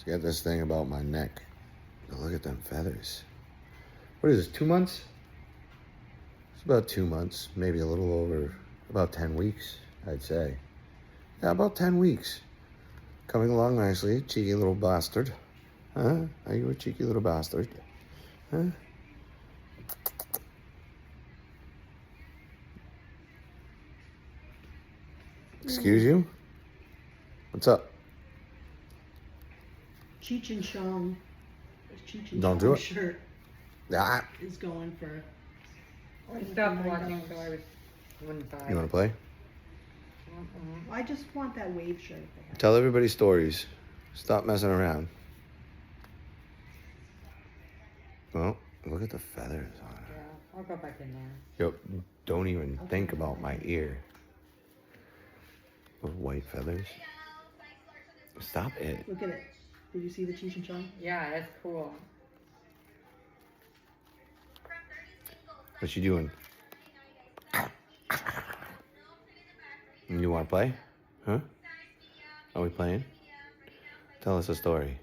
It's got this thing about my neck. Look at them feathers. What is this, 2 months? It's about 2 months, maybe a little over, about 10 weeks, I'd say. Yeah, about 10 weeks. Coming along nicely, cheeky little bastard. Huh? Are you a cheeky little bastard? Huh? Excuse you? What's up? Cheech and Chong. Cheech and Don't Chong do it. shirt Ah, is going for. I stopped watching, so I wouldn't buy you want it. to play? I just want that wave shirt. They have. Tell everybody stories. Stop messing around. Well, look at the feathers on it. Yeah, I'll go back in there. Yo, don't even think about my ear. Those white feathers. Stop it. Look at it. Did you see the Cheech and Chong? Yeah, that's cool. What you doing? You want to play? Huh? Are we playing? Tell us a story.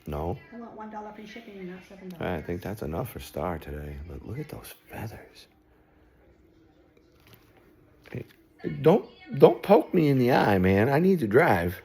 No? I want $1 free shipping, not $7. I think that's enough for Star today. But look at those feathers. Hey, don't poke me in the eye, man. I need to drive.